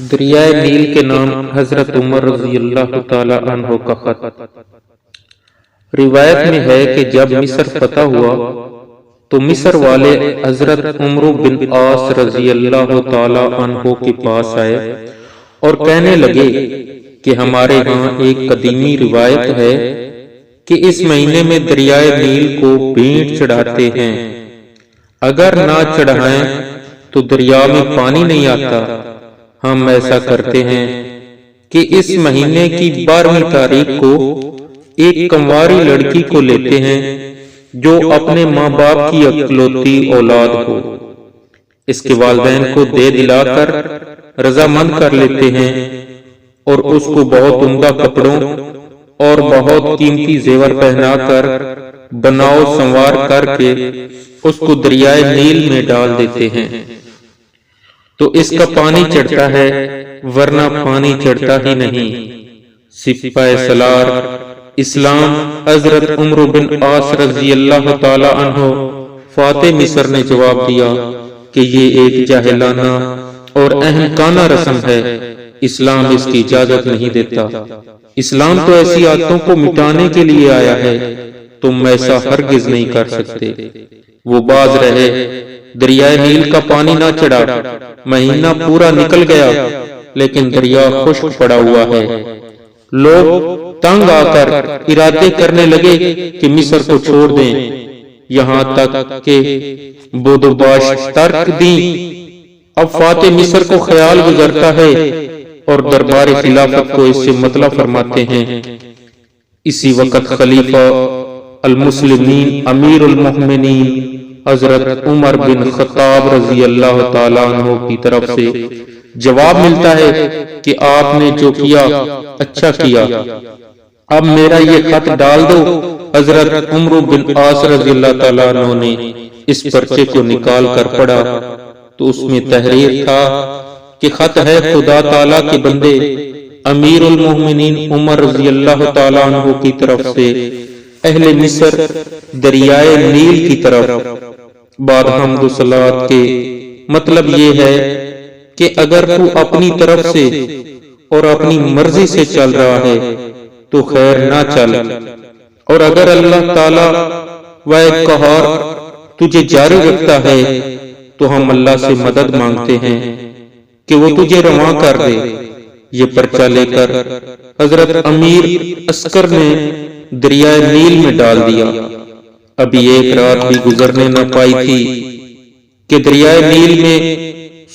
دریائے نیل کے نام حضرت عمر رضی اللہ تعالی عنہ کا خط۔ روایت میں ہے کہ جب مصر فتح ہوا تو مصر والے حضرت عمرو بن عاص رضی اللہ تعالی عنہ کے پاس آئے اور کہنے لگے کہ ہمارے ہاں ایک قدیمی روایت ہے کہ اس مہینے میں دریائے نیل کو بھینٹ چڑھاتے ہیں، اگر نہ چڑھائیں تو دریا میں پانی نہیں آتا۔ ہم ایسا کرتے ہیں کہ اس مہینے کی 12ویں تاریخ کو ایک کنواری لڑکی کو لیتے ہیں جو اپنے ماں باپ کی اکلوتی اولاد ہو، اس کے والدین کو دے دلا کر رضامند کر لیتے ہیں اور اس کو بہت عمدہ کپڑوں اور بہت قیمتی زیور پہنا کر بناؤ سنوار کر کے اس کو دریائے نیل میں ڈال دیتے ہیں تو اس کا پانی چڑھتا ہے، ورنہ پانی چڑھتا ہی نہیں۔ سپاہ سالار اسلام حضرت عمرو بن عاص رضی اللہ تعالی عنہ فاتح مصر نے جواب دیا کہ یہ ایک جاہلانہ اور احمقانہ رسم ہے، اسلام اس کی اجازت نہیں دیتا۔ اسلام تو ایسی عادتوں کو مٹانے کے لیے آیا ہے، تم ایسا ہرگز نہیں کر سکتے۔ وہ باز رہے، دریائے نیل کا پانی نہ چڑھا، مہینہ پورا نکل گیا لیکن دریا خشک پڑا ہوا ہے۔ لوگ تنگ آ کر ارادے کرنے لگے کہ مصر کو چھوڑ دیں، یہاں تک کہ بود و باش ترک دیں۔ اب فاتح مصر کو خیال گزرتا ہے اور دربار خلافت کو اس سے مطلع فرماتے ہیں۔ اسی وقت خلیفہ المسلمین امیر المؤمنین حضرت عمر بن خطاب رضی اللہ تعالیٰ عنہ کی طرف سے جواب ملتا ہے کہ آپ نے جو کیا اچھا کیا، اب میرا یہ خط ڈال دو۔ حضرت عمر بن عاص رضی اللہ تعالیٰ عنہ نے اس پرچے کو نکال کر پڑھا تو اس میں تحریر تھا کہ خط ہے خدا تعالیٰ کے بندے امیر المؤمنین عمر رضی اللہ تعالیٰ عنہ کی طرف سے اہل مصر دریائے نیل کی طرف، بعد حمد و صلوات کے مطلب یہ ہے کہ اگر تو اپنی طرف سے اور اپنی مرضی سے چل رہا ہے تو خیر نہ چل، اور اگر اللہ تعالی و قہار تجھے جاری رکھتا ہے تو ہم اللہ سے مدد مانگتے ہیں کہ وہ تجھے رواں کر دے۔ یہ پرچہ لے کر حضرت امیر عسکر نے دریائے نیل میں ڈال دیا۔ ابھی ایک رات بھی گزرنے نہ پائی تھی کہ دریائے نیل میں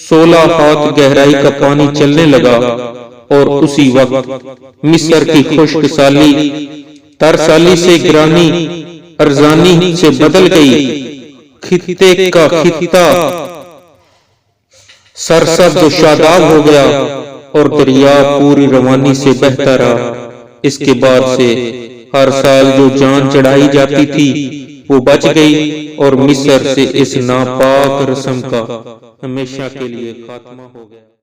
16 ہاتھ گہرائی کا پانی چلنے لگا، اور اسی وقت مصر کی خشک سالی ترسالی سے گرانی ارزانی سے بدل گئی، خطے کا خطہ سرسبز و شاداب ہو گیا اور دریا پوری روانی سے بہتا رہا۔ اس کے بعد سے ہر سال جو جان چڑھائی جاتی تھی وہ بچ گئی اور مصر سے اس ناپاک رسم کا ہمیشہ کے لیے خاتمہ ہو گیا۔